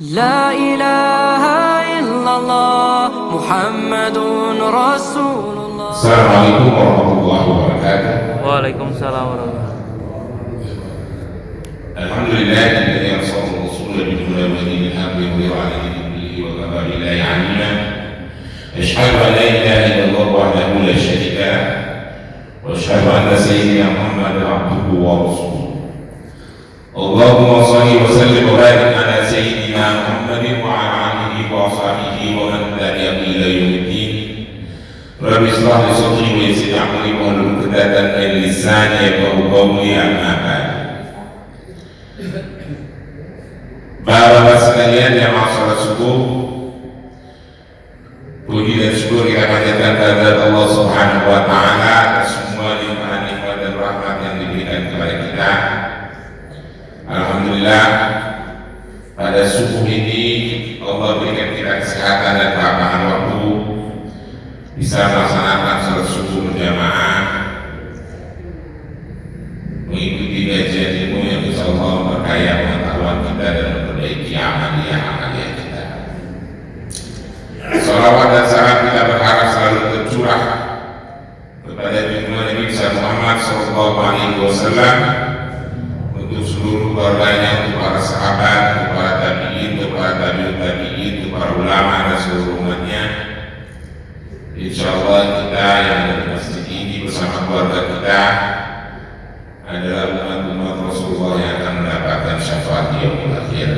لا إله إلا الله محمد رسول الله. السلام عليكم ورحمة الله وبركاته. وعليكم السلام ورحمة الله. الحمد لله الذي أرسل الرسول بالهدى ودين الحق ليظهره على دين كله وكفى بالله عليما. أشهد أن لا إله إلا الله وحده لا شريك له وأشهد أن سيدنا محمدا عبده ورسوله. اللهم صل وسلم وبارك على سيدنا محمد وعلى آله وصحبه ومن تبعهم إلى يوم الدين. رب اشرح لي صدري ويسر لي أمري واحلل عقدة من لساني يفقهوا قولي. أما بعد. Bapak-bapak sekalian yang masyarakat subuh, puji dan syukur kita panjatkan kehadirat Allah Subhanahu wa Ta'ala atas semua nikmat-nikmat dan rahmat yang diberikan kepada kita. Alhamdulillah, pada subuh ini Allah berikan kita kesehatan dan kelapangan waktu bisa melaksanakan salat subuh berjamaah, mengikuti kajian ilmu yang insya Allah memperkaya pengetahuan kita dan memperbaiki amaliyah kita. Salawat dan salam kita berharap selalu tercurah kepada junjungan Nabi Muhammad Sallallahu Alaihi Wasallam, untuk seluruh keluarganya, untuk para sahabat, untuk para tabi'in, untuk para tabi'ut tabi'in, untuk para ulama dan seluruh umatnya. Insyaallah kita yang ada di masjid ini bersama keluarga kita adalah umat-umat Rasulullah yang akan mendapatkan syafaat di yaumil akhir.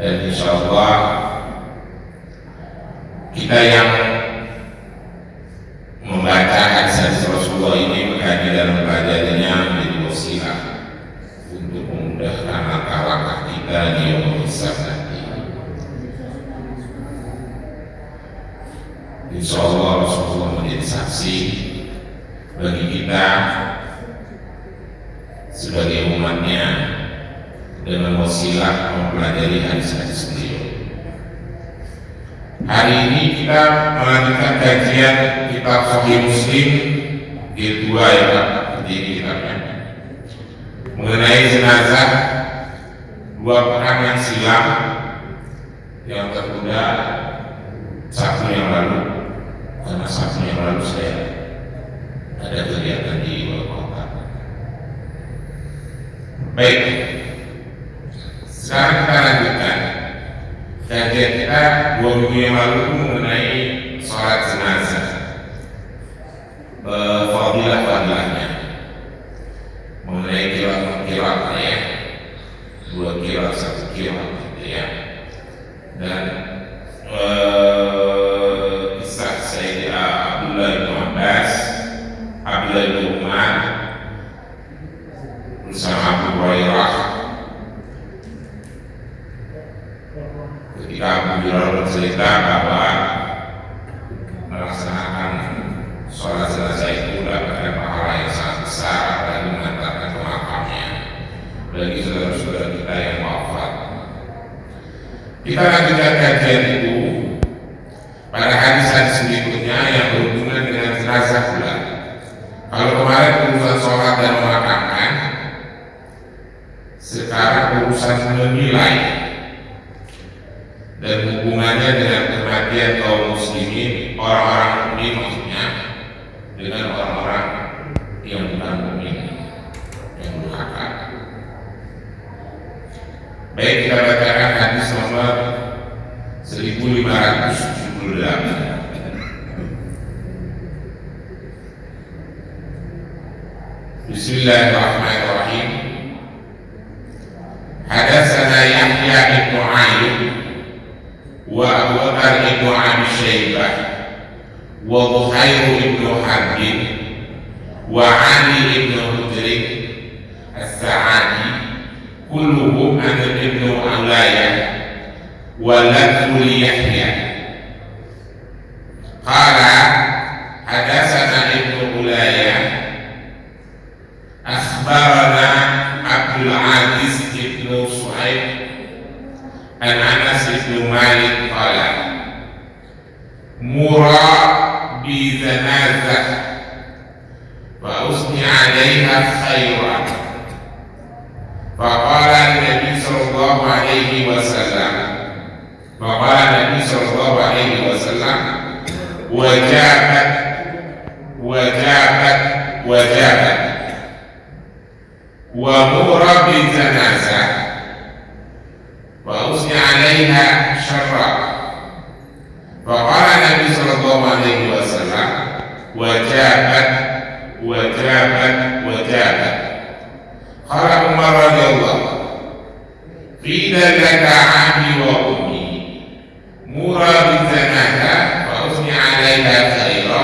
Dan insyaallah kita yang membaca hadis Rasulullah ini mengkaji dan mempelajarinya menjadi wasilah untuk memudahkan langkah-langkah kita di yaumul hisab nanti. Insyaallah Rasulullah menjadi saksi bagi kita sebagai umatnya dengan wasilah mempelajari hadis-hadis beliau. Hari ini kita melanjutkan kajian kitab Sahih Muslim jilid 2 ya Pak, jadi kitabnya mengenai jenazah 2 pekan yang silam yang tertunda Sabtu yang lalu, karena Sabtu yang lalu saya ada kegiatan di luar kota. Baik, sekarang kita lanjutkan kajian kita 2 minggu yang lalu mengenai sholat jenazah, fadilah-fadilahnya, mengenai kilat-kilatnya ya, 2 kilat, 1 kilat gitu ya, dan kisah Sayyidina Abdullah bin Abbas, Abdullah bin Umar bersama Abu Hurairah ketika Abu Hurairah bercerita bahwa melaksanakan sholat jenazah itu mendapatkan pahala yang sangat besar, apalagi mengantarkan ke makamnya bagi saudara-saudara kita yang wafat. Kita lanjutkan kajian itu pada hadis-hadis berikutnya yang berhubungan dengan jenazah pula. Kalau kemarin urusan sholat dan memakamkan, sekarang urusan menilai dan hubungannya dengan kematian kaum muslimin, orang-orang mukmin maksudnya, dengan orang-orang yang bukan mukmin, yang durhaka. Baik, kita bacakan hadis nomor 1578. Bismillahirrahmanirrahim. Hadatsana Yahya bin Ayyub wa Abu Bakar bin Abi Syaibah wa Zuhair bin Harb wa Ali bin Hujr as-Sa'adi kulluhum an ibn Ulayah wa lafzu Yahya qala hadatsana ibn Ulayah akhbarana Abdul Aziz ibn Suhaib an Anas ibn Malik qala mura bi zanazah fa usni 'alaiha khairan fa qala an-nabi sallallahu alaihi wasallam. Faqala Nabi sallallahu alaihi wasallam, wajabat wajabat wajabat wa murra bil janazah wa usni 'alaiha syarra. Faqala Nabi sallallahu alaihi wasallam, wajabat wajabat wajabat. Qala Umar radhiyallahu, qila laka 'abi wa ummi murra bil janazah fa usni 'alaiha khaira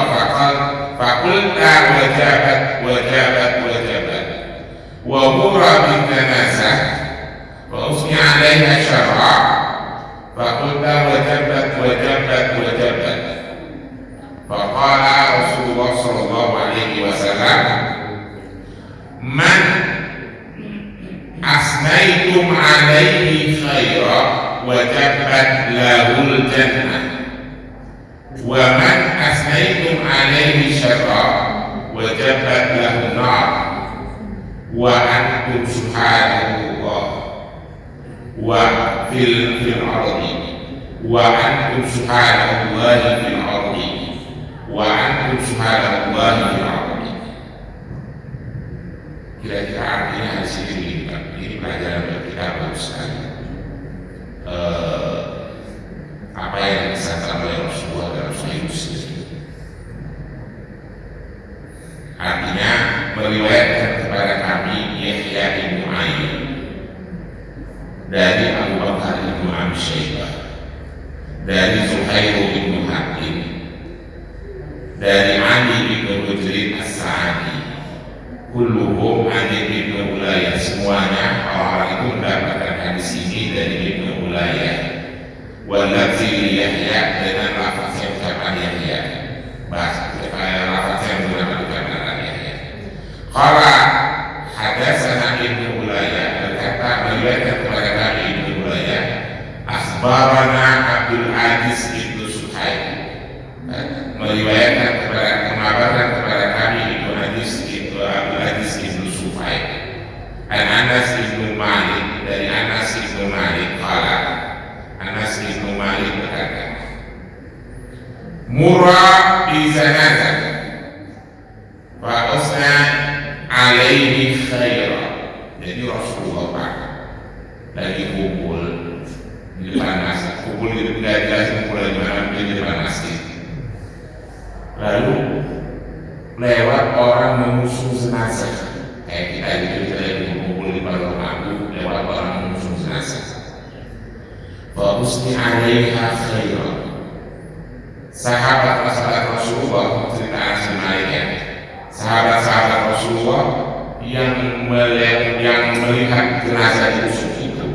faqulta wajabat wajabat wajabat wa murra bil janazah fa usni 'alaiha syarra faqulta wajabat wajabat wajabat. Faqala Rasulullah sallallahu alaihi wasallam, man asnaitum alaihi khaira wajabat lahul jannah wa man asnaitum alaihi syarra wajabat lahun nar wa antum subhanallah wa fil ardi wa antum subhanallahi fil ardi wa antum subhanallahi fil ardi. Kira-kira artinya hadis ini pelajaran bagi kita bagus sekali. Apa yang disampaikan oleh Rasulullah dalam Sahih Muslim, artinya meriwayatkan kepada kami Yahya bin Mu'ayyid dari Abu Bakar bin Abi Syaibah, dari Zuhair bin Hakim, dari Ali bin Hujrin As-Sa'adi, kulluhum an Ibnu Ulayah. Semuanya orang-orang itu mendapatkan hadis ini dari Ibnu Ulayah. Walladzi li Yahya, dengan lafaz yang ucapan Yahya, bahasa lafaz yang menggunakan ucapan Yahya. Qala hadatsana Ibnu Ulayah, berkata meriwayatkan kepada kami Ibnu Ulayah, akhbarana Abdul Aziz bin Suhaib, meriwayatkan mengabarkan kepada kami Ibnu Aziz Abdul Aziz bin Suhaib, an Anas bin Malik, dari Anas bin Malik, qala Anas bin Malik berkata, murra bi janazah fa usna alaihi khaira. Jadi Rasulullah lagi kumpul di depan masjid, kumpul di depan masjid. Lalu lewat orang mengusung jenazah, kayak kita itu lagi kumpul di depan rumahku, lewat orang mengusung jenazah. Fa usni 'alaiha khaira. Sahabat Rasulullah, cerita asli mereka, sahabat-sahabat Rasulullah yang melihat jenazah diusung itu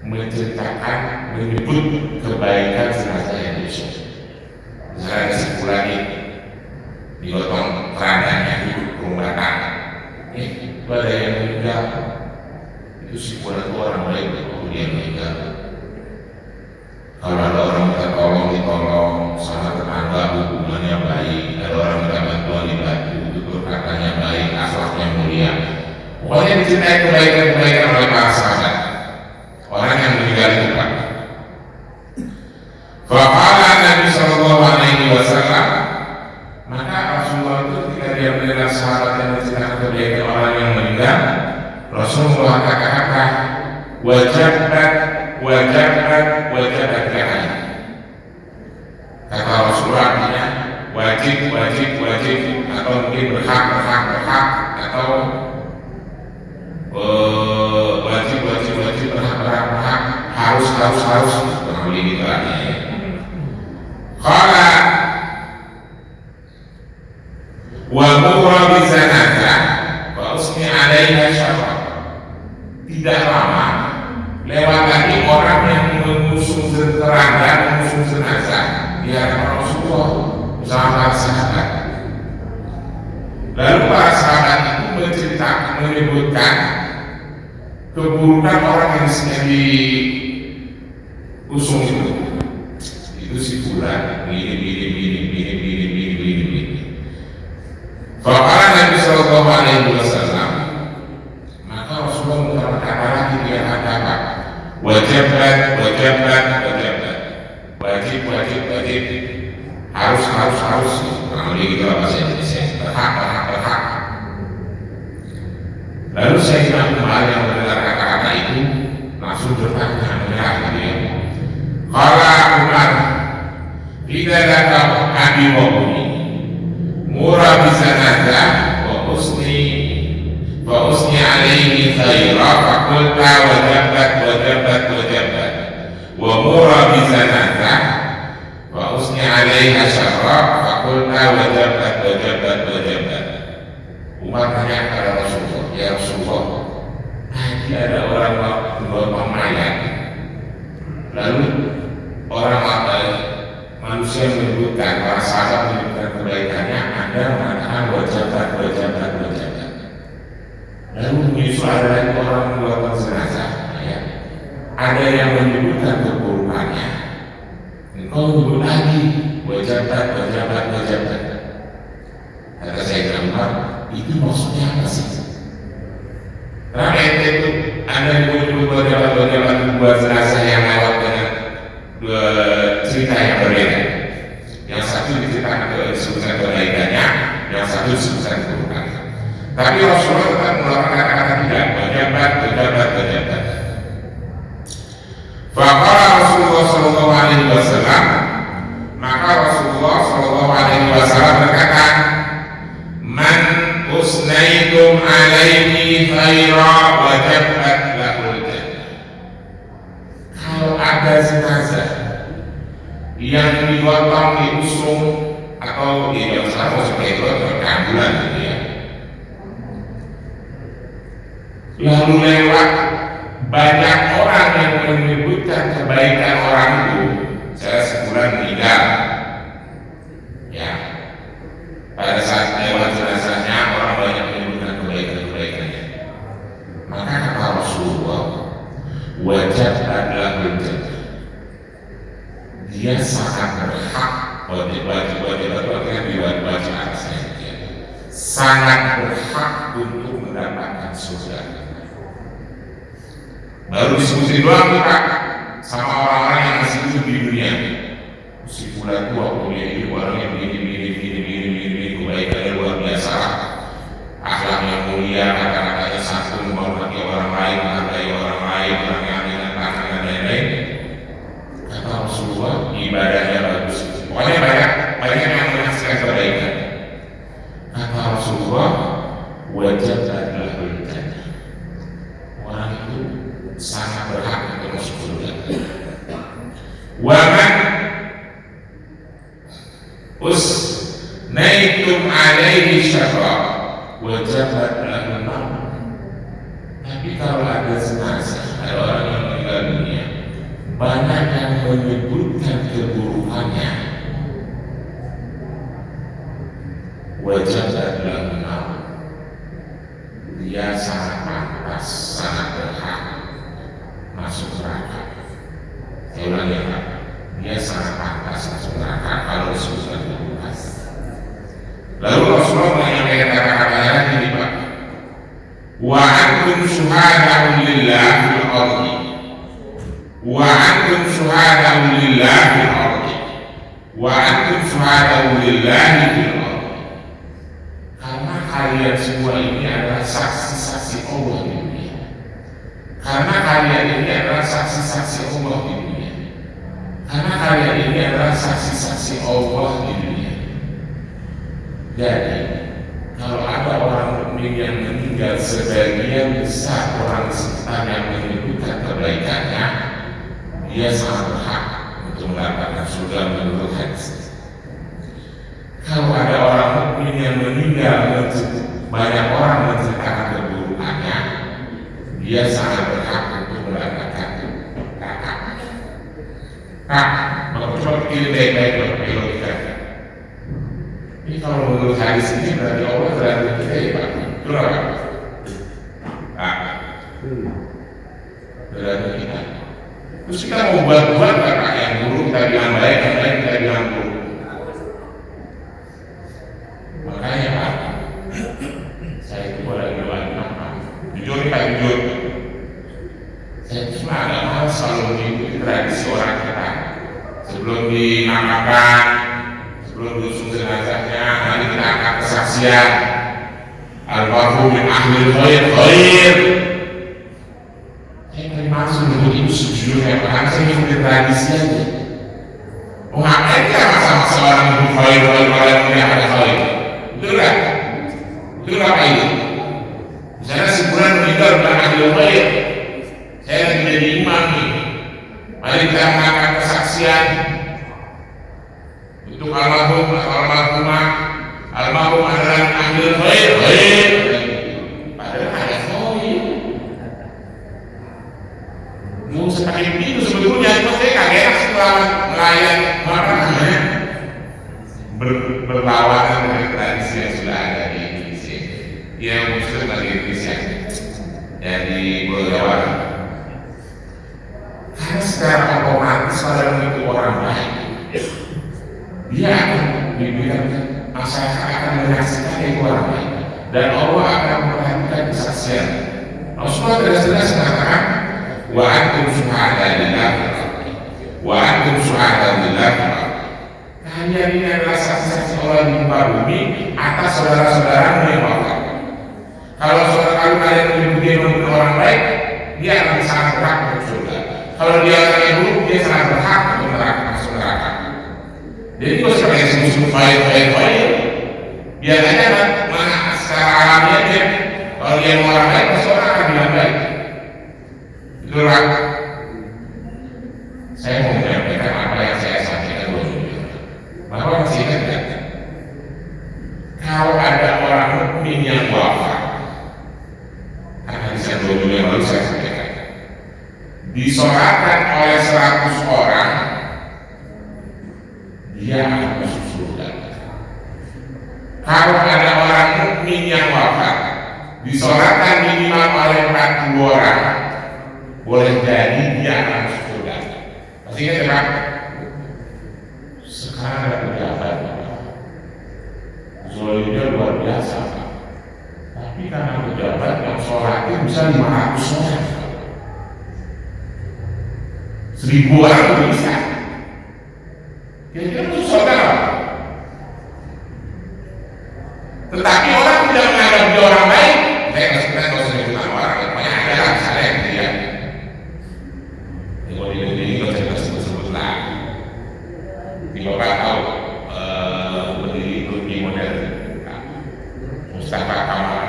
menceritakan, menyebut kebaikan jenazah yang diusung. Misalnya si fulan ini digotong kerandanya duduk rumah tangga, pada yang meninggal itu si fulan itu orang baik, dia meninggal. Kalau ada orang minta tolong, ditolong, sama tetangga hubungannya baik, ada orang minta bantuan dibantu, tutur katanya baik, akhlaknya mulia. Pokoknya dicintai kebaikan-kebaikan oleh para sahabat orang yang meninggal itu, Pak. Faqala Nabi sallallahu alaihi wasallam, maka Rasulullah itu ketika dia mendengar sahabat yang menceritakan kebaikan orang yang meninggal, Rasulullah kata-kata wajabat wajabat wajabat kata. Kata Rasulullah artinya wajib wajib wajib, atau mungkin berhak berhak berhak, atau wajib wajib wajib, berhak berhak berhak, harus harus harus, kurang lebih gitu artinya. Qala wa murra bi janazah wa usni 'alaiha syarra. Tidak lama lewat lagi orang yang mengusung keranda, mengusung jenazah di hadapan Rasulullah bersama para sahabat. Lalu para sahabat itu menceritakan, menyebutkan keburukan orang yang diusung itu si fulan ini. Faqala Nabi sallallahu alaihi wasallam, maka Rasulullah mengatakan harus kurang lebih gitu lah bahasa Indonesia, berhak. Lalu Sayyidina Umar yang mendengar kata-kata itu langsung bertanya, menyerah gitu ya. Qala Umar, idza laka abi wa ummi mura bi sanazah wa usni alaihi khaira faqulta wajabat wa mura bi sanazah wa usni alaiha syarra faqulta wajabat. Umar tanya kepada Rasulullah, ya Rasulullah, tadi ada orang membawa mayat, lalu manusia menyebutkan, para sahabat menyebutkan kebaikannya, Anda mengatakan wajabat. Lalu menyusul ada lagi orang membawa jenazah, ya. Ada yang menyebutkan keburukannya, engkau menyebut lagi wajabat. Kata saya Umar, itu maksudnya apa sih? Karena itu Anda menyebut wajabat buat jenazah yang lewat dengan dua cerita yang berbeda. Yang satu disebutkan kebaikannya, yang satu disebutkan keburukannya. Tapi Rasulullah tetap mengeluarkan kata-kata tidak, wajabat. Faqala Rasulullah sallallahu alaihi wasallam, maka Rasulullah sallallahu alaihi wasallam berkata, man usnaitum alaihi khaira wajabat lahul jannah. Kalau ada jenazah yang digotong, diusung atau di dalam seperti itu berkambulan gitu ya, lalu lewat banyak orang yang menyebutkan kebaikan orang itu, saya sebulan meninggal ya, pada saat lewat jenazahnya orang banyak menyebutkan kebaikannya, maka kata Rasulullah, wajabat lahul jannah, dia sangat berhak, wajib atasnya dia sangat berhak untuk mendapatkan surga. Baru diskusi doang kita sama orang-orang yang masih hidup di dunia, si bulan tua kuliah ini orangnya begini, kebaikannya luar biasa, akhlaknya mulia, kata-katanya santun, menghormati orang lain, menghargai orang lain, orangnya dengan tangan dan lain-lain. Kata Rasulullah, ibadahnya bagus, pokoknya banyak yang menghasilkan kebaikan. Kata Rasulullah, wajabat lahul jannah, orang itu sangat berhak untuk masuk surga. Waman usnaitum alaihi syarra wajabat lahul nar. Tapi kalau ada jenazah, ada orang yang meninggal dunia, banyak yang menyebutkan keburukannya, wajabat lahul nar, dia sangat pantas, sangat berhak masuk neraka. Saya ulangi ya Pak, dia sangat pantas masuk neraka kalau disebutkan keburukan. Lalu Rasulullah menyampaikan kata-katanya lagi nih Pak, wa antum syuhada'u lillah fil ardi, wa antum syuhada'u lillah fil ardi, wa antum syuhada'u lillah fil ardi. Karena kalian semua ini adalah saksi-saksi Allah di dunia. Karena kalian ini adalah saksi-saksi Allah di dunia. Karena kalian ini adalah saksi-saksi Allah di dunia. Jadi, kalau ada orang mukmin yang meninggal, sebagian besar orang sekitar yang menyebutkan kebaikannya, dia sangat berhak untuk mendapatkan surga menurut hadis. Kalau ada orang mukmin yang meninggal, banyak orang menceritakan keburukannya, dia sangat berhak untuk mendapatkan neraka. Nah, coba pilih baik-baik logika. Ini kalau menurut hadis ini berarti Allah terhadap kita ya Pak, betul nggak? Terhadap kita. Terus kita mau buat-buat nggak? Yang buruk kita bilang baik, yang baik kita bilang buruk. Makanya Pak, saya itu boleh bilang apa? Jujur kita jujur. Saya cuma agak malas selalu mengikuti tradisi orang kita. Sebelum dimakamkan, kesaksian almarhum min ahli khair. Saya nggak maksud untuk itu sejujurnya, karena saya mengikuti tradisi aja. Ngapain kita masa-masa orang itu khair orang yang ada khair? Betul nggak? Betul apa ini? Misalnya sebulan meninggal bukan ahli khair, saya lagi menjadi imam nih. Mari kita mengangkat kesaksian untuk almarhum adalah ahli khair. Padahal ada khair. Mau seperti itu sebetulnya, saya kaget setelah melayan berlawanan dengan tradisi yang sudah ada di Indonesia. Yang muslim dari Indonesia, dari Jawa. Karena secara otomatis kalau itu orang baik, dia akan diberikan masyarakat akan menyaksikan itu orang baik, dan Allah akan memperhatikan kesaksian. Rasulullah jelas-jelas mengatakan, wa antum syuhada lillah, wa antum syuhada lillah. Kalian ini adalah saksi-saksi Allah di muka bumi atas saudara-saudaramu yang wafat. Kalau saudara kalian menyebut dia orang baik, dia akan sangat berhak untuk surga. Kalau dia orang yang buruk, dia sangat berhak untuk masuk neraka. Jadi kalau sebagai musuh baik, biasanya secara alamiah dia, kalau dia mau orang baik, pasti orang akan bilang baik. Itulah saya mau menyampaikan apa yang saya sampaikan dulu. Bahwa masih ingat, kalau ada orang mukmin yang wafat, karena di sana 2 minggu yang lalu saya sampaikan, disolatkan oleh 100 orang, dia akan masuk surga. Kalau ada orang mukmin yang wafat, disolatkan minimal oleh 40 orang, boleh jadi dia akan masuk surga. Pasti ingat ya Pak? Sekarang ada pejabat, zolimnya luar biasa, tapi karena pejabat yang sholatnya bisa 500 orang, 1000 orang itu bisa. Kira-kira itu saudara. Tetapi orang tidak menganggap dia orang baik. Saya nggak sebenarnya kalau saya bilang orang, pokoknya ada lah misalnya yang dia. Kalau di negeri ini nggak saya sebut lah. Di Bapak tahu berdiri Turki modern, Mustafa Kamal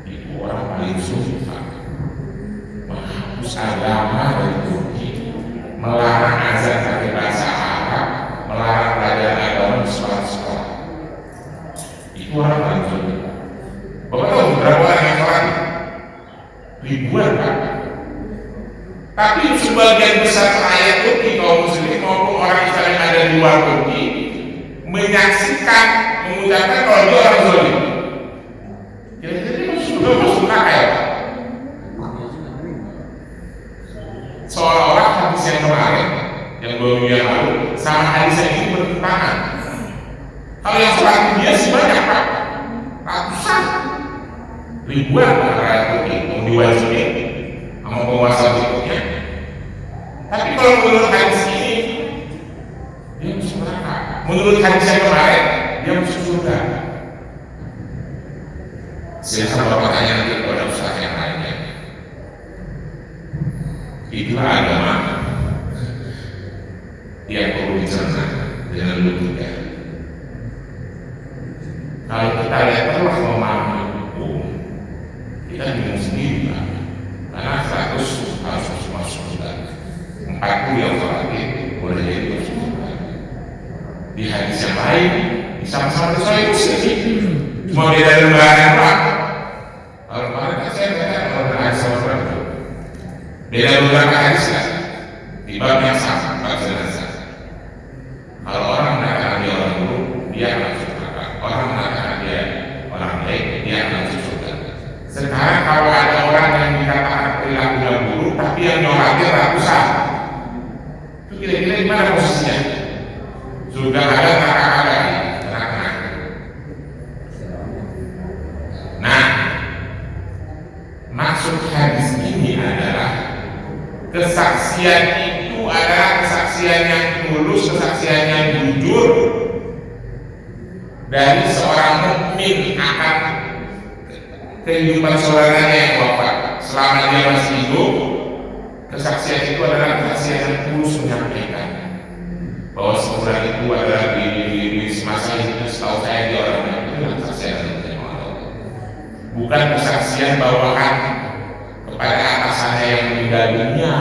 itu orang paling susah menghapus agama dari Turki, melarang azan pakai bahasa Arab, melarang pelajaran agama di sekolah-sekolah. Itu orang paling susah. Bapak tahu berapa orang yang sholat? Ribuan Pak. Tapi sebagian besar rakyat Turki, kaum muslimin maupun orang Islam yang ada di luar Turki, menyaksikan, mengucapkan kalau dia orang zalim. Jadi sudah masuk neraka ya Pak. Seolah-olah hadis yang kemarin, yang 2 minggu yang lalu, sama hadis yang ini bertentangan. Kalau yang sholat dia sih banyak Pak, ratusan, ribuan rakyat Turki yang diwajibkan sama penguasa berikutnya. Tapi kalau menurut hadis ini, dia masuk neraka. Menurut hadis yang kemarin, dia masuk surga. Silahkan Bapak tanya nanti kepada ustaz yang lainnya. Itulah agama yang perlu dicerna dengan logika. Kalau kita lihat terus memahami hukum, kita bingung sendiri Pak. Karena 100 harus masuk surga, 40 yang terakhir boleh jadi masuk surga. Di hadis yang lain sama-sama sesuai Muslim, cuma beda lembaran Pak. Kalau kemarin kan saya katakan kalau hadis sama itu beda beberapa hadis kan di bab yang sama, bab jenazah. Kalau orang mengatakan dia orang buruk, dia akan masuk neraka. Orang mengatakan dia orang baik, dia akan masuk surga. Sekarang kalau ada orang yang dikatakan perilakunya buruk, tapi yang nyolatin ratusan, itu kira-kira di mana posisinya? Surga ada, neraka ada, neraka. Nah, maksud hadis ini adalah kesaksian itu adalah kesaksian yang tulus, kesaksian yang jujur, dari seorang mukmin akan kehidupan saudaranya yang wafat selama dia masih hidup. Kesaksian itu adalah kesaksian yang tulus menyampaikan bahwa seorang itu adalah di semasa hidupnya, setahu saya dia orang yang itu adalah kesaksian yang diterima Allah. Bukan kesaksian bawahan kepada atasannya yang meninggal dunia,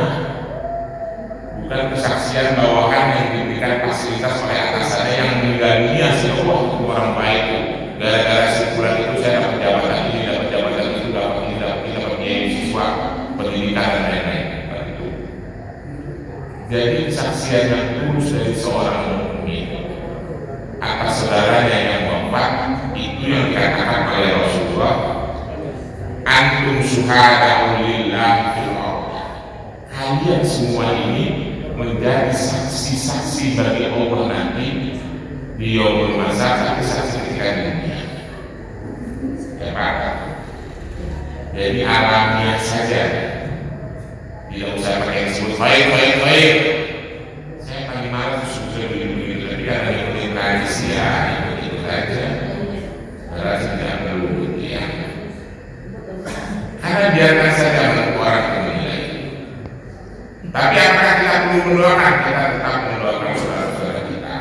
bukan kesaksian bawahan yang diberikan fasilitas oleh atasannya yang meninggal dunia sehingga wah itu orang baik tuh, gara-gara sebulan itu saya dapat jabatan ini, dapat jabatan itu, dapat ini, dapat biaya siswa pendidikan dan lain-lain. Jadi kesaksian yang tulus dari seorang mukmin atas saudaranya yang wafat itu yang dikatakan oleh Rasulullah, antum syuhada'u lillah fil ardh. Kalian semua ini menjadi saksi-saksi bagi Allah nanti di yaumul mahsyar, saksi ketika di dunia. Hebat. Jadi alamiah saja, tidak usah pakai disebut baik. Saya paling malas sudah begitu, tapi kan ada yang tradisi ya, itu saja. Tradisi tidak perlu buktian. Karena biarkan saja orang menilai. Tapi apakah kita perlu mendoakan? Kita tetap mendoakan saudara-saudara kita.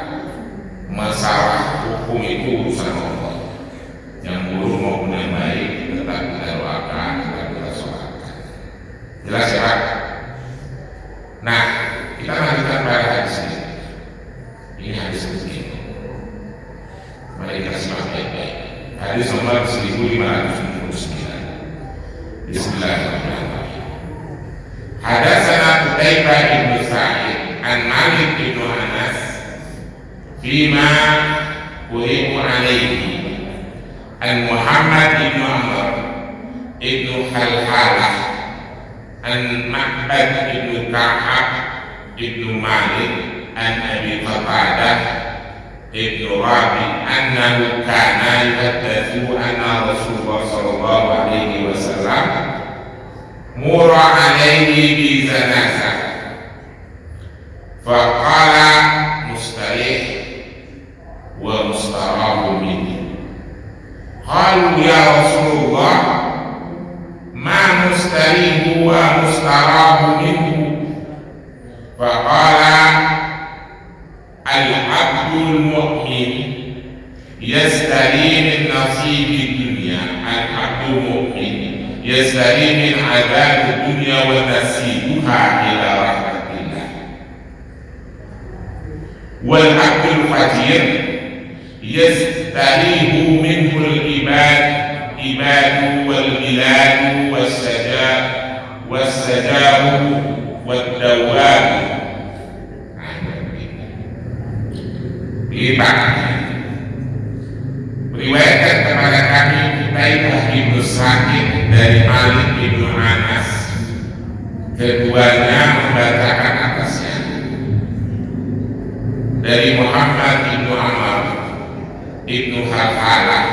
Masalah hukum itu urusan Allah. Yang buruk maupun yang baik tetap kita doakan, tetap kita sholatkan. Jelas ya Pak? Nah, kita lanjutkan pada hadis ini. Ini hadis begini. Mari kita simak baik-baik. Hadis nomor 1579. Bismillahirrahmanirrahim. Hadatsana Qutaibah bin Sa'id an Malik bin Anas fima quri'u alaihi an Muhammad bin Amr ibn Khalhalah an Ma'bad ibn Ka'ab ibn Malik an Abi Qatadah ibn Rabi annahu kana yuhaddatsu anna Rasulullah sallallahu alaihi wasallam mura alaihi bi zanazah faqala mustarih wa mustarahu minhu. Qalu ya Rasulullah ma mustarihu wa mustarahu minhu. Faqala al-abdul mu'min yastari min nasibi dunya. Al-abdul mu'min yastari min adab dunya wa nasibuha ila rahmatillah. Wal abdul fajir yastarihu minhu al-ibad wal bilad والسجاء والدواب. Riwayatkan kepada kami Qutaibah bin Sa'id dari Malik bin Anas, keduanya membacakan atasnya dari Muhammad bin Amr ibn Khalhalah,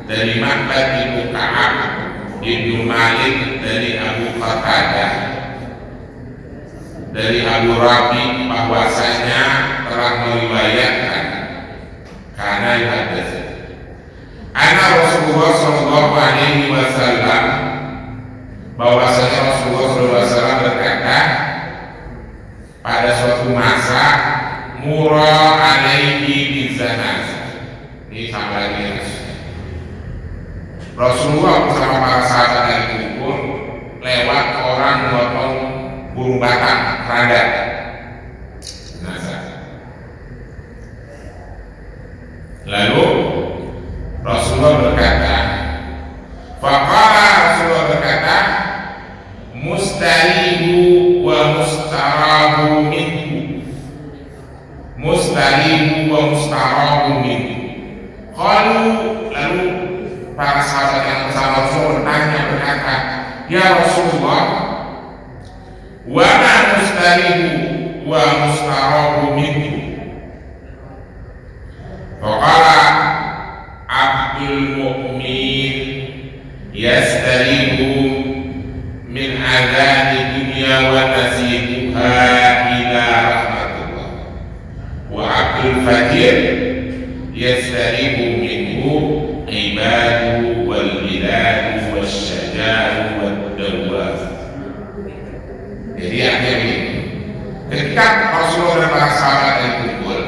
dari Ma'bad bin Ka'ab ibn Malik, dari Abu Qatadah, dari Abu Rabi bahwasanya telah meriwayatkan karena hadis anna Rasulullah sallallahu alaihi wasallam, bahwasanya Rasulullah sallallahu alaihi wasallam berkata pada suatu masa, mura alaihi bizanazah. Ini sama lagi Rasulullah bersama para sahabat yang kumpul lewat orang memotong burung batang keranda jenazah. Lalu Rasulullah berkata, faqala, Rasulullah berkata, mustarihu wa mustarahu minhu. Mustarihu wa mustarahu minhu. Lalu para sahabat yang bersama Rasul bertanya, berkata, ya Rasulullah, wa ma mustarihu wa mustarahu minhu. Faqala abdul mu'min yastarihu min adani dunya wa nasibuha ila rahmatullah, wa abdul fajir yastarihu min ibadu wal biladu wasyajaru wad-dawab. Jadi artinya begini, ketika Rasulullah dan para sahabat yang kumpul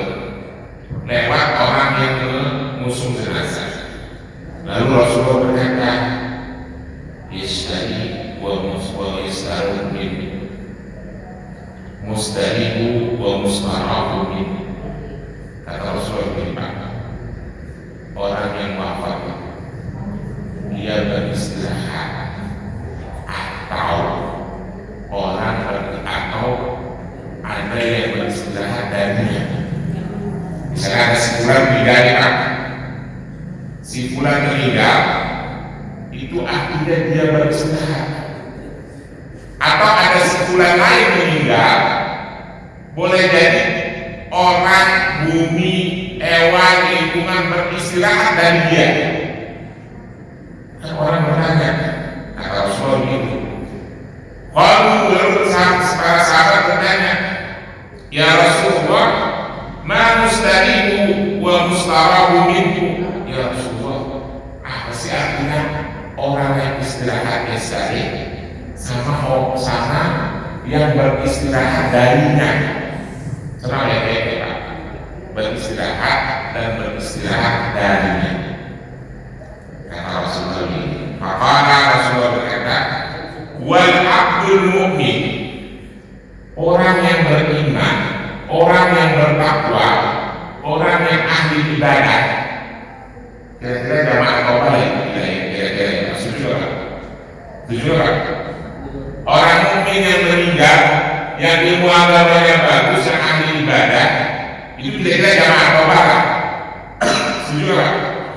lewat orang yang mengusung jenazah, lalu Rasulullah berkata, Yastari wa yastaru min, mustaribu wa mustarahu min. Kata Rasulullah begini, orang yang wafat dia beristirahat atau ada yang beristirahat darinya. Misalnya ada si fulan meninggal, si fulan meninggal, itu artinya dia beristirahat. Atau ada si fulan lain meninggal, boleh jadi orang, bumi, hewan, lingkungan beristirahat dari dia. Kan orang bertanya, kata Rasulullah begitu. Kalau lalu para sahabat bertanya, ya Rasulullah, ma mustaribu wa mustarahu minhu. Ya Rasulullah, apa sih artinya orang yang istirahat yastari sama yang beristirahat darinya? Senang ya Pak? Beristirahat dan beristirahat darinya. Kata Rasulullah ini, maka Rasulullah berkata, wal abdul mu'min, orang yang beriman, orang yang bertakwa, orang yang ahli ibadah. Kira-kira jamaah kau balik, kira-kira setuju kan? Setuju kan? Orang mukmin yang meninggal, yang ilmu agamanya bagus, yang ahli ibadah, itu kira-kira jamaah kau balik. Setuju kan?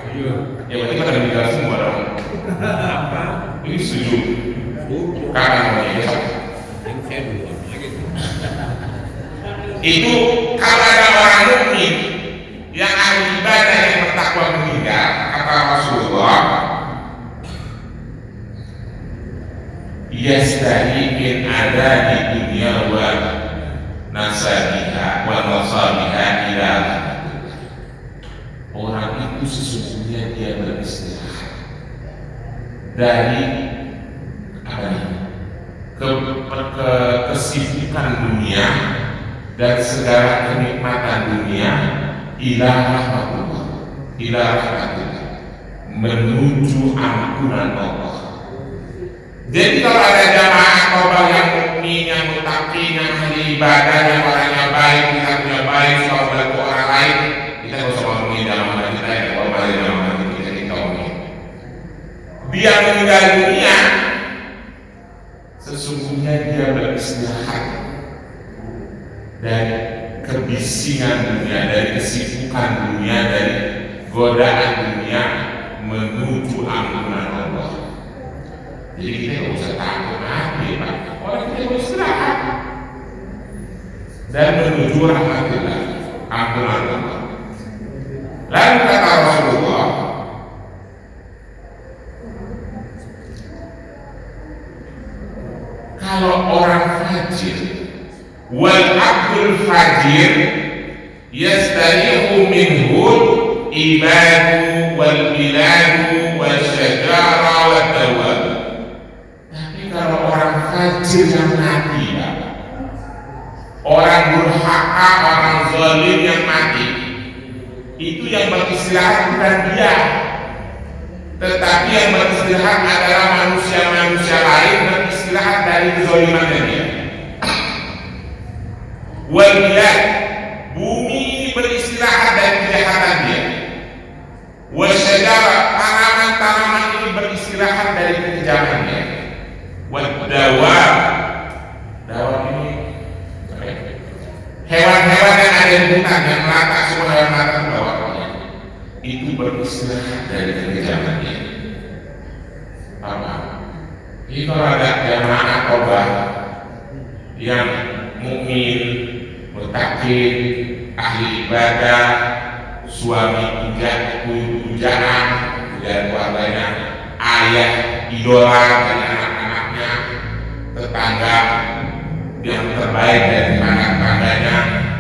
Setuju. Ya berarti kita meninggal semua dong. Ini setuju. Karena itu kalau ada orang mukmin yang ahli ibadah yang bertakwa meninggal, kata Rasulullah, yastari min ada di dunia wa nasabiha wa nasabiha ila. Orang itu sesungguhnya dia beristirahat dari kesibukan dunia dan segala kenikmatan dunia ila rahmatullah, menuju ampunan Allah. Jadi kalau ada jamaah tobat yang mukmin, yang muttaqin, yang ahli ibadah, yang orangnya baik, niatnya baik, selalu bantu orang lain, kita nggak usah ngomongin jamaah kita ya, kalau balik jamaah kita ngomongin. Dia meninggal dunia, sesungguhnya dia beristirahat dari kebisingan dunia, dari kesibukan dunia, dari godaan dunia, menuju ampunan Allah. Jadi kita nggak usah takut mati, Pak. Orang kita beristirahat dan menuju rahmatillah, ampunan Allah. Lalu kata Rasulullah, kalau orang fajir, wal abdul fajir yastarihu minhu ibadu wal biladu wal syajara wal dawab. Tapi kalau orang fajir yang mati, orang durhaka, orang zalim yang mati, itu yang beristirahat bukan dia, tetapi yang beristirahat adalah manusia-manusia lain beristirahat dari kezalimannya dia. Wal bilad, bumi beristirahat dari kejahatan dia. Wal syajara, tanaman-tanaman ini beristirahat dari kekejaman dia. Wal dawab, dawab ini hewan-hewan yang ada di hutan, yang melata, semua hewan melata di bawahnya, itu beristirahat dari kekejaman dia. Apa? Jadi kalau ada jamaah tobat yang mukmin, muttaqin, ahli ibadah, suami pujaan dan keluarganya, ayah idola dari anak-anaknya, tetangga yang terbaik dari anak-tangganya,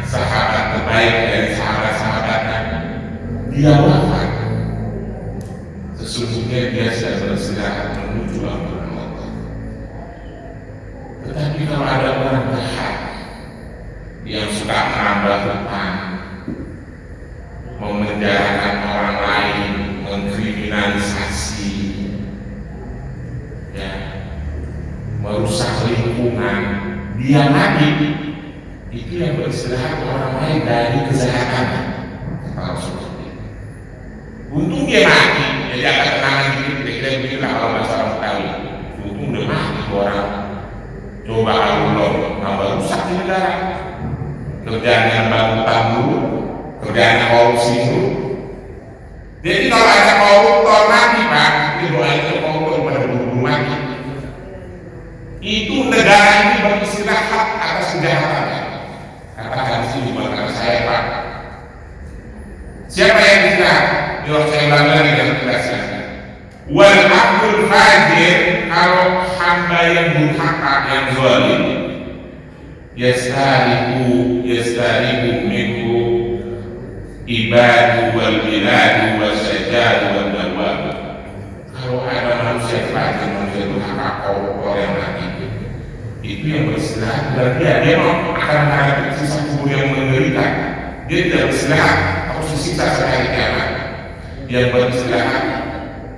sahabat terbaik dari sahabat-sahabatnya, dia wafat. jahat, yang suka menambah hutang, memenjarakan orang lain, mengkriminalisasi, ya, merusak lingkungan, dia mati. Itu yang beristirahat orang lain dari kejahatannya, kata Rasulullah. Untung dia mati, jadi agak tenangan dikit, kira-kira begitulah kalau masalah Betawi. Untung udah mati orang. Coba Allah nambah rusak di negara. Kerjaan yang bangun tamu, kerjaan korupsi itu. Jadi kalau ada koruptor mati, Pak, itu doa itu koruptor pada buru-buru mati. Itu negara ini beristirahat atas kejahatannya. Katakan sini bukan saya, Pak. Siapa yang istirahat? Yang saya ulang lagi dalam penjelasan. Wal abdul fajir, kalau hamba yang durhaka, yang zalim, yastaribu minhu ibadu wal biladu wal sajadu wal dawab. Kalau ada manusia fajir, manusia durhaka, koruptor yang mati, itu yang beristirahat, dan dia akan menghadapi sisa kubur yang mengerikan. Dia tidak beristirahat, harus disiksa sampai kiamat. Yang beristirahat,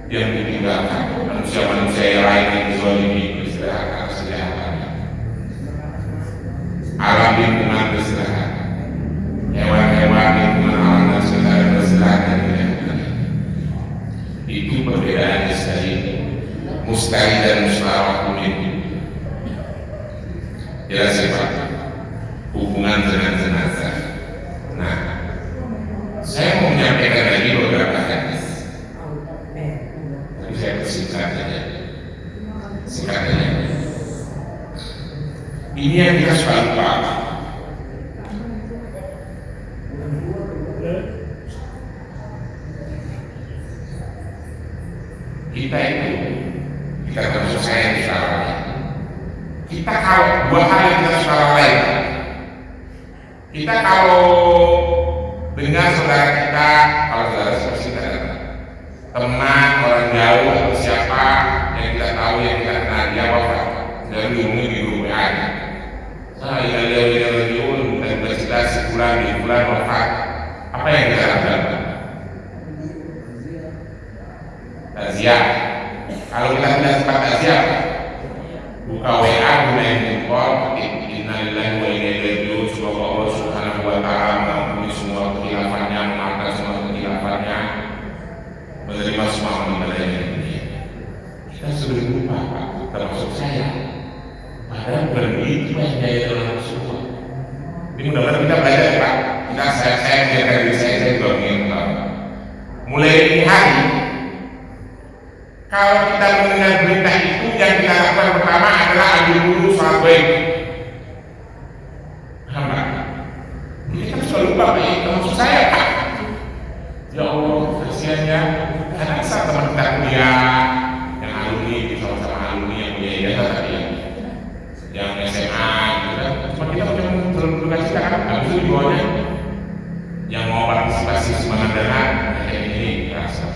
yang ditinggalkan manusia-manusia yang lain yang dizalimi, beristirahat atas kejahatannya. Alam lingkungan beristirahat, hewan-hewan lingkungan alam dan sekitar beristirahat dari kejahatannya. Itu perbedaan mustahil dan musyawarah ini. Jelas ya Pak, hubungan dengan jenazah. Nah, saya mau menyampaikan lagi beberapa hadis, tapi saya persingkat saja. Ini yang kita suka lupa. Kita termasuk saya di salah. Kita kalau dua hal yang kita suka lain. Kita kalau dengar saudara kita, kalau saudara seperti kita teman orang jauh atau siapa yang kita tahu, yang kita kenal, dia wafat, dari dihubungi di grup WA. Saya lihat dan bercerita sebulan di bulan wafat. Apa yang kita lakukan? Takziah. Kalau kita tidak sempat takziah, buka WA, gunain handphone, innalillahi wa inna ilaihi raji'un. Semoga Allah Subhanahu wa ta'ala mengampuni semua kekhilaafannya, memaafkan semua kekhilaafannya, menerima semua ibadahnya. Kita sudah lupa, Pak, termasuk saya. Padahal bukan begitu yang daya dalam Rasulullah. Ini mudah-mudahan kita belajar, Pak. Saya menjaga diri saya juga mengingat. Mulai ini hari, kalau kita mendengar berita itu, yang kita lakukan pertama adalah ambil wudhu, sholat baik. Hamba, ini kan selalu lupa, Pak, termasuk saya, Pak. Ya Allah, kasihannya, karena bisa teman kita kuliah, yang alumni, sama-sama alumni yang punya ijazah tadi, yang SMA, gitu kan. Cuma kita punya berduka cita kan, habis itu bawahnya, yang mau partisipasi semangat dana, kayak ini, rasa.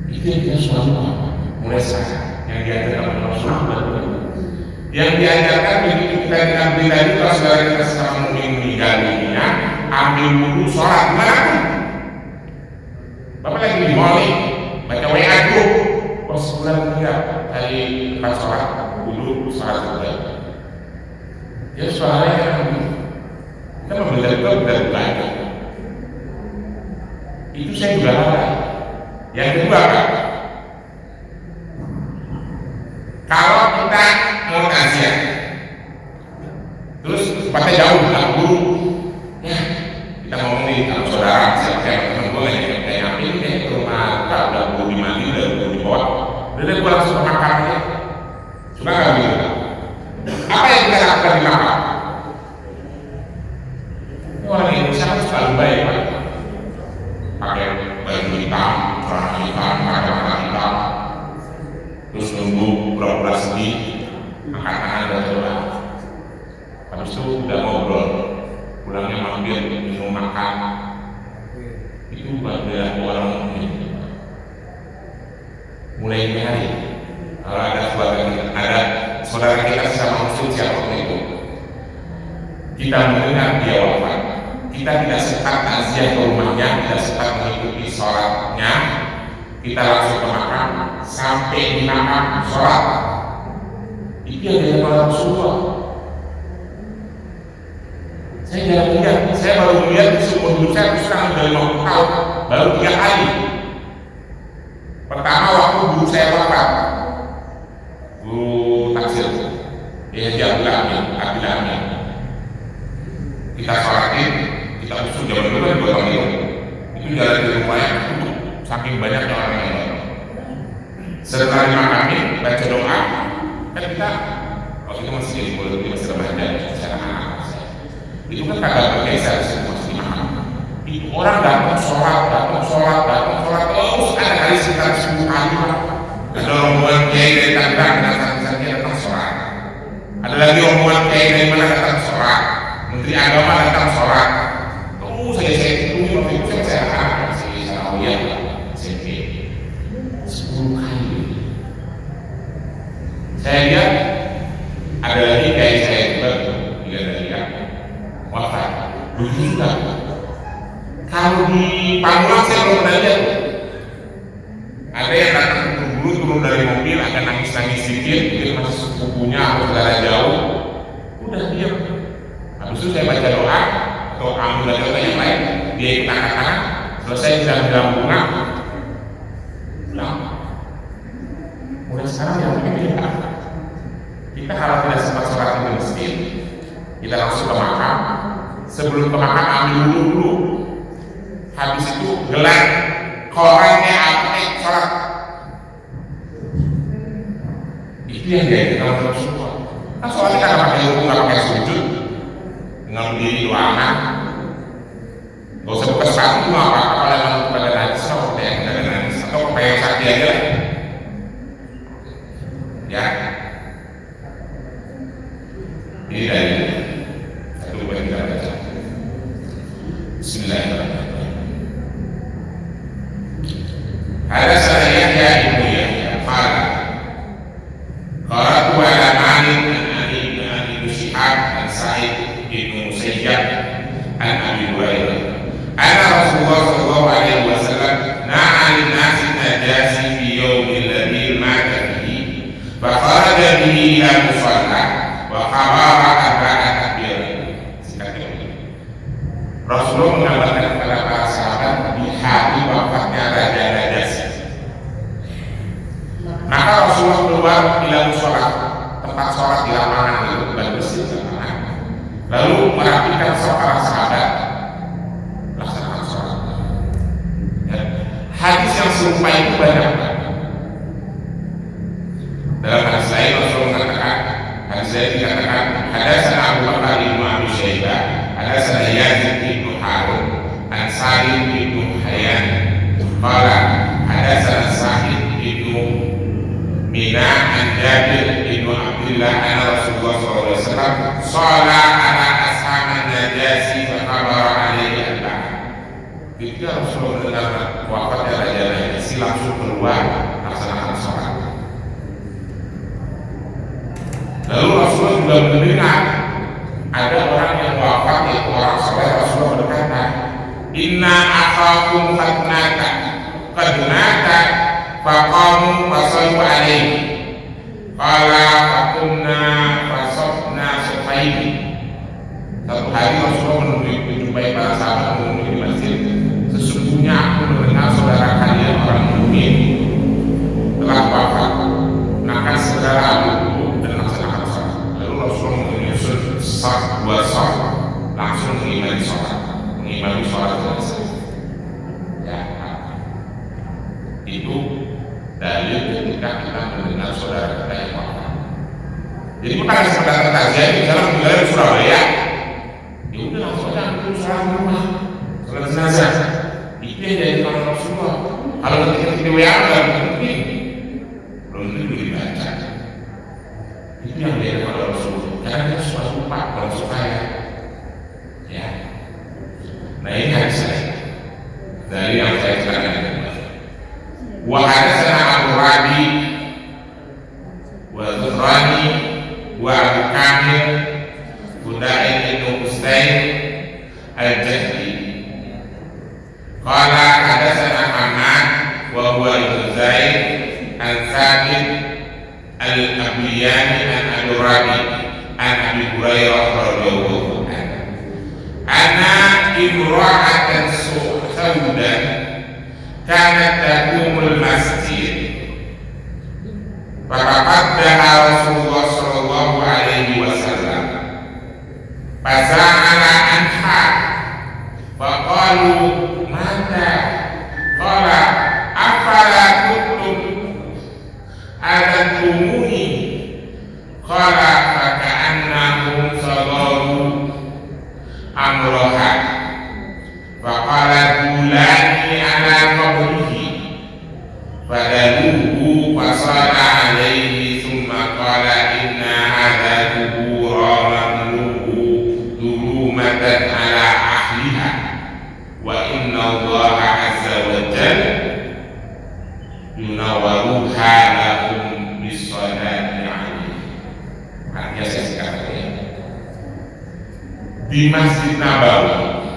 Itu yang kita selalu mulai saya yang diajarkan oleh Rasulullah. Yang diajarkan begitu kita diambil tadi, kalau saudara kita sama meninggal dunia, ambil wudhu, sholat, gimana pun. Bapak lagi di mall, baca WA dulu, pas sebulan meninggal, kali pas sholat, wudhu, sholat juga. Ya soalnya kita membeli itu dari baik. Itu saya juga lalai. Yang kedua, Pak, kalau kita mau takziah, terus tempatnya jauh, nggak buru, ya kita ngomong nih, kalau saudara, siapa teman gue yang ambil deh ke rumah, kita udah buru di mandi, udah buru di bawah, udah gue langsung ke makam aja, suka nggak gitu? Apa yang kita lakukan di makam? Orang Indonesia kan selalu baik, Pak, pakai baju hitam, celana hitam, kacamata hitam, terus nunggu pura-pura sedih, angkat tangan dan doa. Habis itu udah ngobrol, pulangnya mampir minum makan. Itu pada orang mukmin. Mulai ini hari, kalau ada saudara kita sama muslim siapapun itu, kita mendengar dia wafat, kita tidak sempat takziah ke rumahnya, tidak sempat mengikuti sholatnya, kita langsung ke makam, sampai di makam sholat. Itu yang dilakukan Rasulullah. Saya jarang lihat, saya baru lihat di seumur hidup saya sekarang udah 50 tahun, baru 3 kali. Pertama waktu guru saya wafat, guru tafsir, dia Abdullah. Kita sholatin, kita usul jam dulu kan 2 tahun itu jalan di rumahnya tutup, saking banyaknya orang yang datang. Setelah dimakami, baca doa, kan kita waktu itu masih jadi murid, masih remaja, secara anak. Itu kan kagak bergeser masih dimakam. Itu orang datang sholat terus ada kali sekitar 10 kali. Ada rombongan kiai dari Tangerang dan sakit-sakitnya datang sholat. Ada lagi rombongan kiai dari mana datang sholat. Menteri Agama datang sholat. Terus saya tunggu waktu itu saya masih Sarawiyah SMP 10 kali. Saya lihat ada lagi kiai saya juga wafat. Begitu juga. Kalau di Pamulang saya belum pernah lihat. Ada yang datang dulu turun dari mobil, agak nangis-nangis sedikit, mungkin masih sepupunya atau saudara jauh. Udah diam. Habis itu saya baca doa atau ambil doa yang lain, dia ikut angkat tangan, selesai bilang bunga. Pulang. Mulai sekarang yang begini kita kalau tidak sempat sholat di masjid, kita langsung ke makam. Sebelum ke makam ambil wudhu dulu. Habis itu gelar korannya sholat. Itu yang dia kenal Rasulullah. Kan soalnya kan pakai wudhu, nggak pakai sujud, tinggal berdiri doangan. Gak usah buka sepatu nggak apa-apa kalau emang pada najis atau pakai yang tidak najis atau pakai yang sakti aja. Ya. Ini dari satu buat kita baca. Bismillahirrahmanirrahim. Ada saya Yahya ibnu Yahya qala qara'tu ala Malik an Abi Syihab an Sa'id ibnu Musayyab an Abi Hurairah anna Rasulullah sallallahu alaihi wasallam na'a lin-nasi najasi fi yawmil ladzi mata fihi fa kharaja bihi ila musalla wa qabara arba'a takbir. Rasulullah mengabarkan kepada para sahabat di hari wafatnya Raja Najasyi. Maka Rasulullah keluar ila musalla, tempat sholat di lapangan itu, bukan masjid, lapangan. Lalu merapikan para sahabat melaksanakan sholat. Ya. Hadis yang serupa itu banyak. Dalam hadis lain Rasulullah mengatakan, hadis lain dikatakan, hadatsana Abu Bakar bin Abi Syaibah, hadatsana Yazid bin Harun, an Salim bin Hayyan, qala hadatsana Sa'id bin Mina an Jabir bin Abdullah anna Rasulullah sallallahu alaihi wasallam shalla ala ashaban Najasyi fa khabara alaihi arba'ah. Ketika Rasulullah mendengar wafatnya Raja Najasyi langsung keluar melaksanakan sholat. Lalu Rasulullah juga mendengar ada orang yang wafat, yaitu orang soleh. Rasulullah berkata, inna akhakum qad nata faqamu fasallu alaihi qala faqumna fasofna sufaini. Satu hari Rasulullah menjumpai para sahabat menunggu di masjid. Sesungguhnya aku mendengar saudara kalian orang mukmin telah wafat, maka segera aku dan laksanakan sholat. Lalu Rasulullah menyusun dua sholat, langsung mengimani sholat selesai. Ya, itu dalil ketika kita mendengar saudara kita yang wafat. Jadi bukan sekedar takziah di dalam tinggal di Surabaya, ya udah langsung aja ambil sholat di rumah, sholat jenazah. Itu yang jadi kalau Rasulullah. Kalau ketika di WA nggak mungkin, belum tentu dibaca. Itu yang dia kalau Rasulullah. Karena kita suka lupa kalau suka ya. Nah ini hadis saya dari yang saya ceritakan. Wa hadatsana Abu Rabi wa Zurrani wa Abu Kamil Budain ibnu lailatan kanat taqumul masjid faqaddaha Rasulullah sallallahu alaihi wasallam fasa'ala anha faqalu mata qala afala kuntum adantumuni qala faka'annahum sadaru amroha faqala dulani ala qabrihi fadaluhu fasala alaihi thumma qala inna hadha kubura mamluhu dhulumatan ala ahliha wa inna allaha azza wa jalla yunawwaruha lahum bis-salati alaihi. Artinya saya sekarang ya, di Masjid Nabawi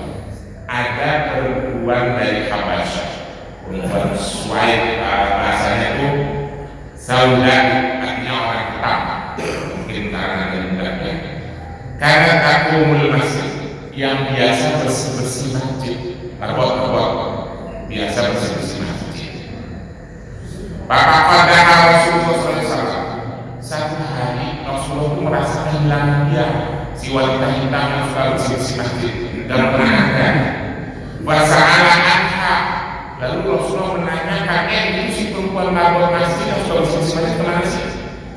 ada perempuan dari Habasyah, perempuan Suwaid, bahasanya itu Sauda, artinya orang hitam, mungkin karena dari budaknya. Karena takumul masjid, yang biasa bersih-bersih masjid, terbot-terbot, biasa bersih-bersih masjid. Bapak pada Rasulullah SAW, satu hari Rasulullah itu merasa kehilangan dia, si wanita hitam yang suka bersih-bersih masjid dan menanyakan wasa'ala anha, lalu Rasulullah menanyakan itu si perempuan mabuk masjid yang suka bersih-bersih masjid kemana sih?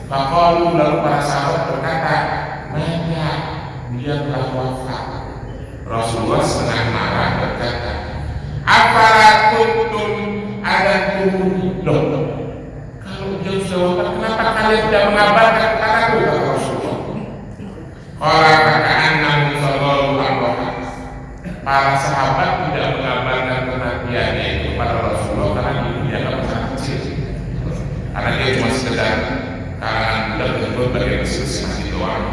Faqalu, lalu para sahabat berkata, mana dia telah wafat. Rasulullah setengah marah berkata, apala kuntum adantumuni, loh kalau dia sudah wafat kenapa kalian tidak mengabarkan kepadaku, kata Rasulullah. Qala faka'annahum sadaru amroha, para sahabat tidak mengabarkan kematiannya itu kepada Rasulullah karena dia sangat kecil, karena dia cuma sekedar kalangan budak tersebut bagian bersih masih doang.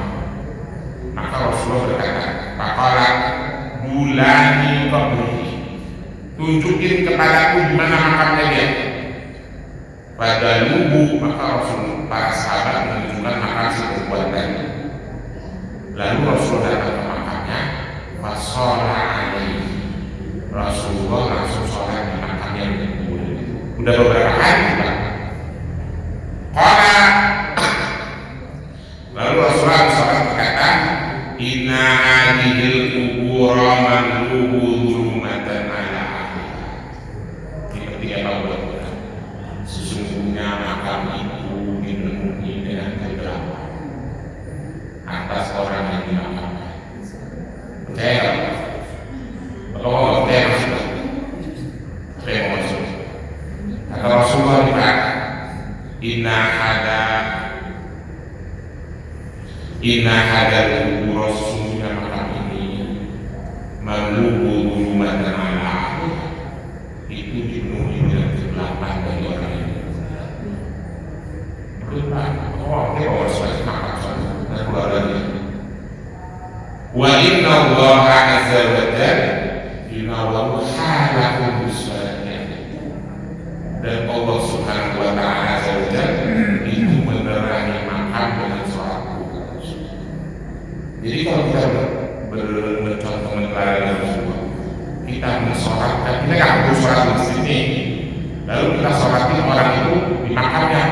Maka Rasulullah berkata, faqala dulani qabrihi, tunjukin kepadaku di mana makamnya dia. Pada lubu, maka Rasul, para sahabat menunjukkan makam si perempuan tadi. Lalu Rasulullah datang ke makamnya, fasola alaihi, Rasulullah langsung sholat di makamnya. Udah beberapa hari juga. Lalu Rasulullah sholat berkata, inna hadhil kubura mamluhu dhulumatan ala ahliha. Tiga tahun. Sesungguhnya makam itu dipenuhi dengan kegelapan atas orang yang dimakamkan. Percaya nggak? Kalau nggak percaya masuk. Saya mau masuk. Kata Rasulullah berkata, inna hada kubur, sesungguhnya makam ini mamluhu dhulumatan ala ahliha, itu dipenuhi dengan kegelapan bagi orang ini. Dia bawa sesuatu makan dan keluar lagi. Wa inna allaha azza wa jalla yunawwaru halakum bis-salati, dan Allah subhanahu wa ta'ala azza wa jalla itu menerangi makam dengan sholat. Jadi kalau kita bercontoh menerangi semua, kita mensolatkan, kita nggak perlu sholat di sini, lalu kita sholatin orang itu di makamnya,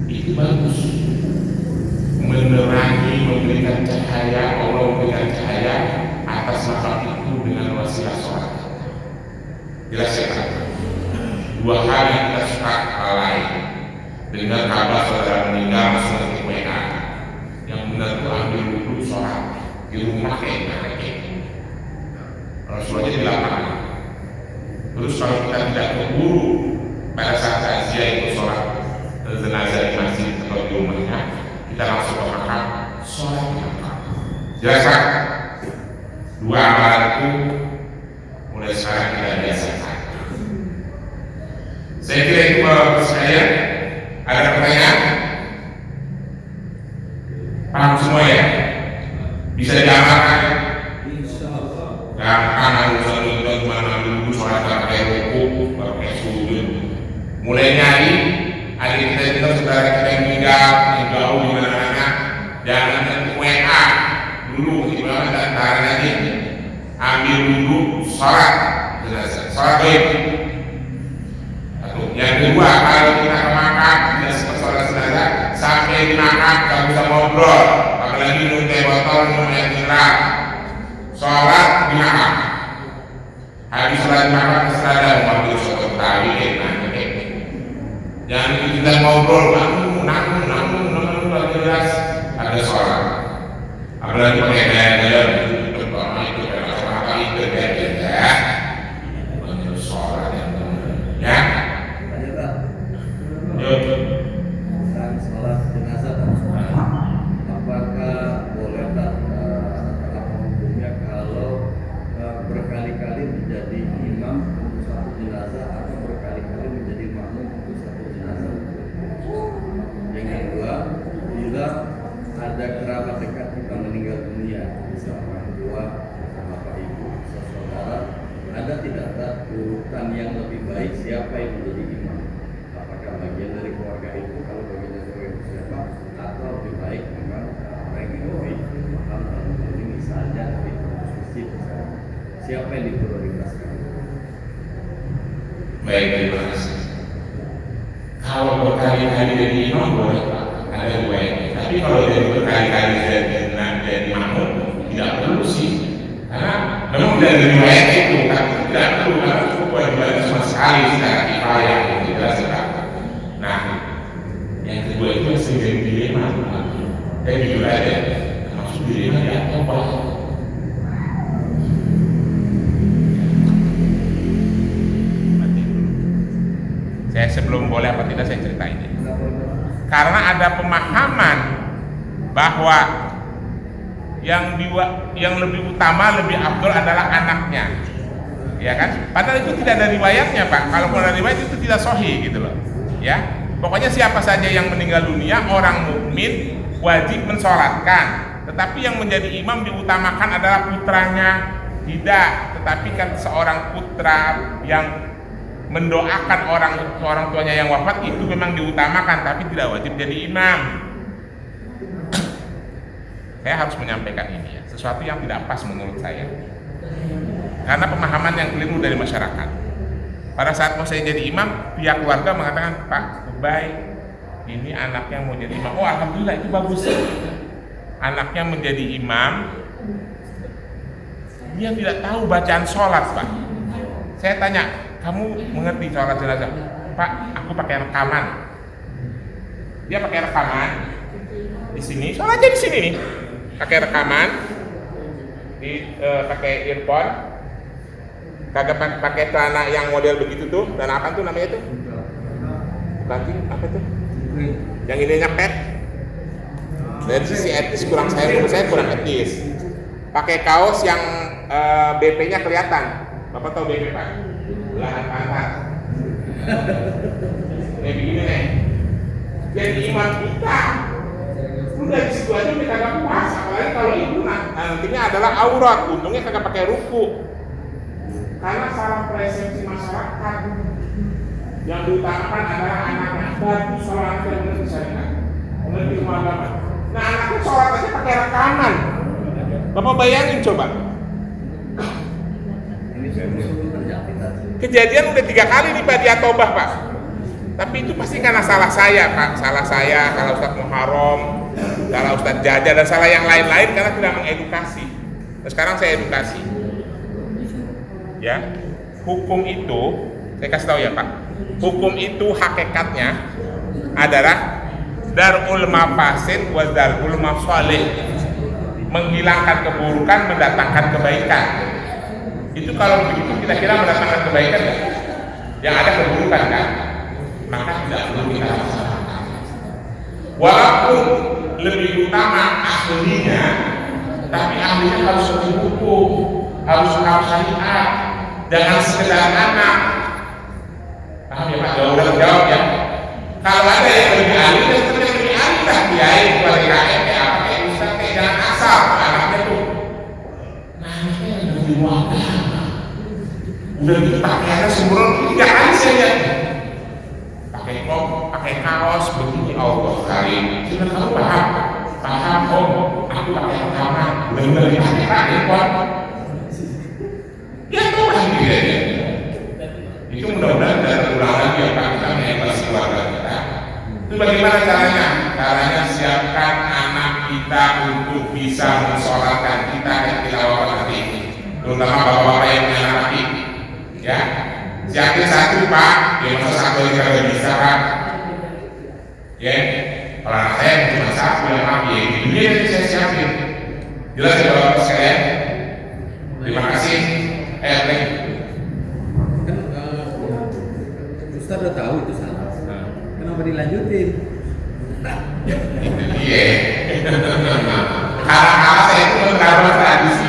itu bagus, menerangi, memberikan cahaya. Allah memberikan cahaya atas makam itu dengan wasilah sholat. Jelas ya kan? Dua hal yang kita suka lalai. Dengar kabar saudara meninggal masuk ke WA, yang benar itu ambil wudhu sholat di rumah kayak Rasulullah di lapangan. Terus kalau kita tidak keburu pada saat takziah itu sholat jenazah di masjid atau di rumahnya, kita langsung ke makam, sholat di makam. Jelas kan? Dua amalan itu mulai sekarang kita biasakan. Saya kira itu Bapak sekalian. Ada pertanyaan? Paham semua ya? Bisa diamalkan? Gampang, harus cuma dulu sholat pakai ruku, pakai sujud. Mulai nyari adik kita, saudara kita yang meninggal, yang jauh di mana-mana, jangan WA dulu, gimana dan nanti ambil dulu sholat jenazah. sholat goib. Yang kedua, kalau kita makan tidak sempat sholat jenazah, sampai dimakan gak bisa ngobrol, apalagi minum teh botol, minum air mineral, sholat dimakan. Habis sholat dimakan terserah mau ambil soto tawi, jangan kita ngobrol, namun gak jelas ada sholat. Apalagi pakai gaya-gaya itu apa itu gaya menurut sholat yang benar, ya. Tentang sholat jenazah dan sholat, apakah boleh tak apa hukumnya kalau berkali-kali menjadi imam untuk satu jenazah atau berkali-kali menjadi makmum untuk satu jenazah? Yang kedua, bila ada kerabat dekat kita meninggal dunia, bisa orang tua, bisa bapak ibu, bisa saudara, ada tidak urutan yang lebih baik siapa yang menjadi imam? Apakah bagian dari keluarga itu, kalau bagian dari keluarga itu siapa, atau lebih baik memang orang yang lebih paham dalam ini misalnya dari pengurus masjid misalnya, siapa yang diprioritaskan? Baik, terima kasih. Kalau berkali-kali jadi imam boleh Pak, ada riwayatnya. Tapi kalau jadi berkali-kali jadi makmum tidak perlu sih, karena memang tidak ada riwayat itu, tapi tidak perlu karena cukup kewajiban cuma sekali secara kifayah yang dijelaskan. Nah, yang kedua itu yang sering jadi dilema, kayak jujur aja, maksud dilema ya apa? Saya sebelum boleh apa tidak saya ceritain ya. Karena ada pemahaman bahwa yang lebih utama, lebih afdol adalah anaknya, ya kan? Padahal itu tidak ada riwayatnya Pak. Kalau ada riwayat itu tidak sahih gitu loh, ya. Pokoknya siapa saja yang meninggal dunia orang mukmin wajib mensolatkan. Tetapi yang menjadi imam diutamakan adalah putranya, tidak. Tetapi kan seorang putra yang mendoakan orang tuanya yang wafat itu memang diutamakan, tapi tidak wajib jadi imam. Saya harus menyampaikan ini ya, sesuatu yang tidak pas menurut saya, karena pemahaman yang keliru dari masyarakat. Pada saat mau saya jadi imam, pihak keluarga mengatakan, Pak, baik, ini anaknya mau jadi imam. Oh alhamdulillah, itu bagus. Anaknya menjadi imam, dia tidak tahu bacaan sholat Pak. Saya tanya, kamu mengerti sholat jenazah? Pak, aku pakai rekaman. Dia pakai rekaman di sini, sholatnya di sini nih, pakai rekaman, pakai earphone, kagak pakai celana yang model begitu tuh, dan apa tuh namanya tuh? Bukan apa tuh? Yang ininya pet. Dari sisi etis kurang, menurut saya kurang etis. Pakai kaos yang BP-nya kelihatan. Bapak tahu BP Pak? Belahan pantat. Kayak begini nih. Jadi imam kita udah di situ aja kita kagak puas, apalagi kalau itu nantinya adalah aurat, untungnya kagak pakai ruku. Karena salah persepsi masyarakat, yang diutamakan adalah anaknya. Bagus kalau anaknya benar syariat, mengerti ilmu agama. Nah anaknya sholat aja pakai rekaman. Bapak bayangin coba. Kejadian udah 3 kali nih Pak dia tobah Pak. Tapi itu pasti karena salah saya Pak, salah saya, salah Ustadz Muharram, salah Ustadz Jaja dan salah yang lain-lain karena tidak mengedukasi. Nah, sekarang saya edukasi. Ya, hukum itu saya kasih tahu ya Pak. Hukum itu hakikatnya adalah darul mafasid wa darul masalih. Menghilangkan keburukan, mendatangkan kebaikan. Itu kalau begitu kira-kira mendatangkan kebaikan ya? Yang ada keburukan kan? Maka tidak perlu kita laksanakan. Walaupun lebih utama ahlinya, tapi ahlinya harus hukum, harus syariat, jangan sekedar anak. Paham ya Pak? Udah terjawab ya. Kalau ada yang lebih ahli, dan lebih ahli lah kiai, kepada KM, apa kayak Ustaz, kayak jangan asal anaknya tuh. Nah anaknya yang lebih agama. Udah gitu pakaiannya sembrono, 3 kali saya lihat. Pakai kaos begini, Allah karim. Sudah kamu paham om, aku pakai rekaman, bener dipakai kok. Ya tuh lah dia. bagaimana caranya? Caranya siapkan anak kita untuk bisa mensolatkan kita dan tilawah nanti, terutama bapak-bapak yang punya anak ini. Ya, siapin satu Pak, ya masa satu aja kalau bisa Pak. Ya, kalau anak saya cuma satu yang rapi, ya gitu ya saya siapin. Jelas ya bapak sekalian. Terima kasih. Thank you. Ustaz udah tahu itu salah. Kenapa dilanjutin? Itu dia. Karena saya itu mengamalkan tradisi